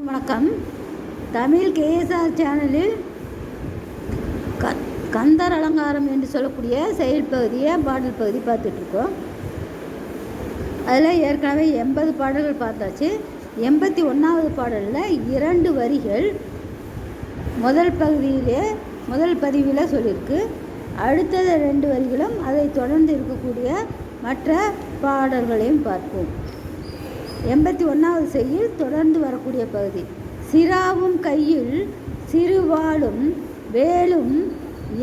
வணக்கம். தமிழ் கேஎஸ்ஆர் சேனலில் கந்தர் அலங்காரம் என்று சொல்லக்கூடிய செயல் பகுதியை பாடல் பகுதி பார்த்துட்ருக்கோம். அதில் ஏற்கனவே 80 பாடல்கள் பார்த்தாச்சு. 81வது பாடலில் 2 வரிகள் முதல் பதிவில் சொல்லியிருக்கு. அடுத்தது 2 வரிகளும் அதை தொடர்ந்து இருக்கக்கூடிய மற்ற பாடல்களையும் பார்ப்போம். 81வது செய்யுள் தொடர்ந்து வரக்கூடிய பகுதி. சிராவும் கையில் சிறுவாளும் வேலும்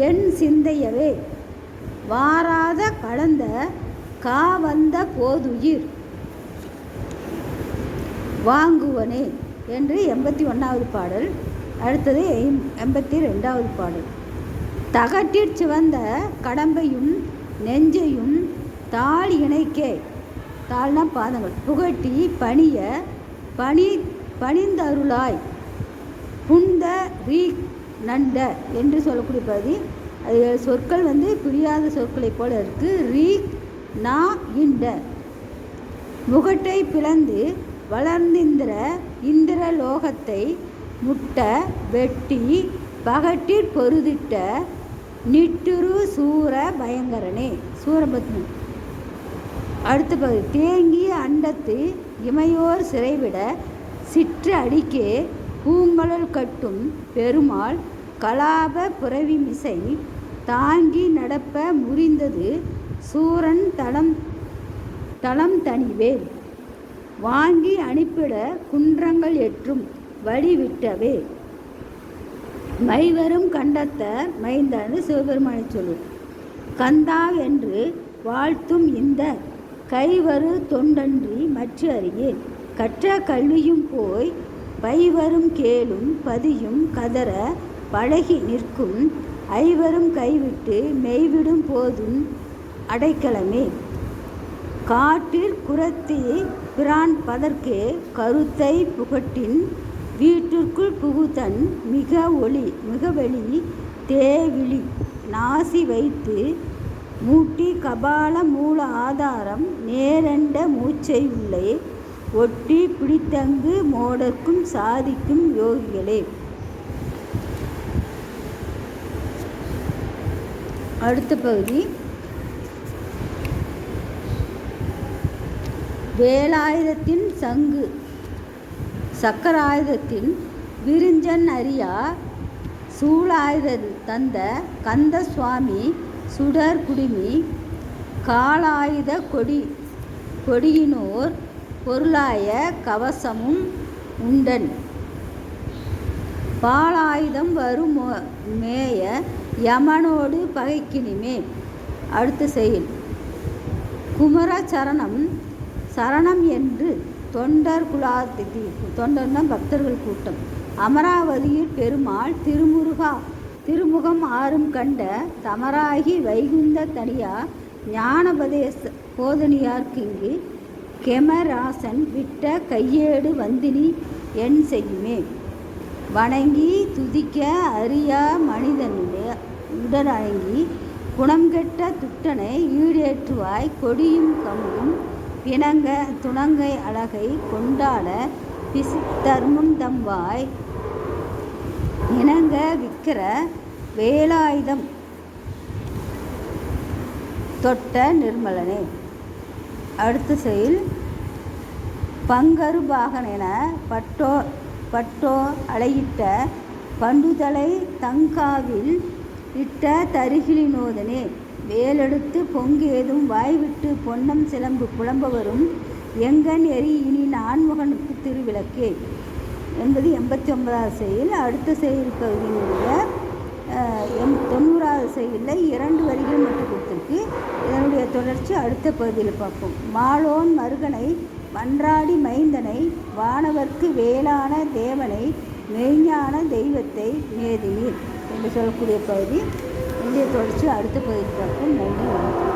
என் சிந்தையவே வாராத கலந்த காவந்த போதுயிர் வாங்குவனே என்று 81வது பாடல். அடுத்தது 82வது பாடல். தகட்டிற் சிவந்த கடம்பையும் நெஞ்சையும் தாள் இணைக்கே, தாள்னா பாதங்கள், புகட்டி பணிந்தருளாய் புந்த ரீ நண்ட என்று சொல்லக்கூடிய பகுதி. அது சொற்கள் புரியாத சொற்களை போல இருக்குது. ரீ நா இண்ட முகட்டை பிளந்து வளர்ந்திந்திர இந்திர லோகத்தை முட்ட வெட்டி பகட்டிற் பொருதிட்ட நிட்டுரு சூர பயங்கரனே சூரபத்மன். அடுத்த பகுதி. தேங்கிய அண்டத்து இமையோர் சிறைவிட சிற்று அடிக்கே பூங்கழல் கட்டும் பெருமாள் கலாப புரவி மிசை தாங்கி நடப்ப முறிந்தது சூரன் தளம் தனிவேல் வாங்கி அனுப்பிட குன்றங்கள் எற்றும் வழிவிட்டவே மைவரும் கண்டத்த மைந்தன்னு சிவபெருமானை சொல்லும். கந்தா என்று வாழ்த்தும் இந்த கைவரு தொண்டன்றி மற்ற அறியேன் கற்ற கல்வியும் போய் பைவரும் கேளும் பதியும் கதற பழகி நிற்கும் ஐவரும் கைவிட்டு மெய்விடும் போதும் அடைக்கலமே காட்டிற் குரத்தி பிரான் பதற்கே கருத்தை புகட்டின் வீட்டிற்குள் புகுதன் மிக வெளி தேவிழி நாசி வைத்து மூட்டி கபால மூல ஆதாரம் நேரண்ட மூச்சை உள்ளே ஒட்டி பிடித்தங்கு மோடர்க்கும் சாதிக்கும் யோகிகளே. அடுத்த பகுதி. வேலாயுதத்தின் சங்கு சக்கராயுதத்தின் விரிஞ்சன் அறியா சூளாயுத தந்த கந்த சுவாமி சுடர் குடிமி காலாயுத கொடியினோர் பொருளாய கவசமும் உண்டன் பாலாயுதம் வரும் மேய யமனோடு பகைக்கினிமே. அடுத்த செயல். குமர சரணம் என்று தொண்டர் தொண்டர்னா பக்தர்கள் கூட்டம். அமராவதியில் பெருமாள் திருமுகம் ஆறும் கண்ட தமராகி வைகுந்த தனியா ஞானபதேச போதனியார்க்கிங்கு கெமராசன் விட்ட கையேடு வந்தினி என் செய்யுமே வணங்கி துதிக்க அறியா மனிதனிலே உடனழங்கி குணம் கெட்ட துட்டனை ஈடேற்றுவாய் கொடியும் கமும் பிணங்க துணங்கை அழகை கொண்டாட பிசித்தர்மம் தம்வாய் இணங்க விக்கிர வேலாயுதம் தொட்ட நிர்மலனே. அடுத்த செயல். பங்கரு பாகன் என பட்டோ அலையிட்ட பண்டுதலை தங்காவில் இட்ட தருகிலினோதனே வேலெடுத்து பொங்கேதும் வாய்விட்டு பொன்னம் சிலம்பு புலம்பவரும் எங்கன் எரி இனி நான்முகனுக்கு திருவிளக்கே என்பது 89வது செயல். அடுத்த செயல் பகுதியினுடைய 90வது செயலில் 2 வரிகள் மட்டும் கொடுத்துருக்கு. இதனுடைய தொடர்ச்சி அடுத்த பகுதியில் பார்ப்போம். மாலோன் மருகனை மன்றாடி மைந்தனை வானவர்க்கு வேளான தேவனை மெய்ஞான தெய்வத்தை மேதினீர் என்று சொல்லக்கூடிய பகுதி. இதனுடைய தொடர்ச்சி அடுத்த பகுதியில் பார்ப்போம். நன்றி, வணக்கம்.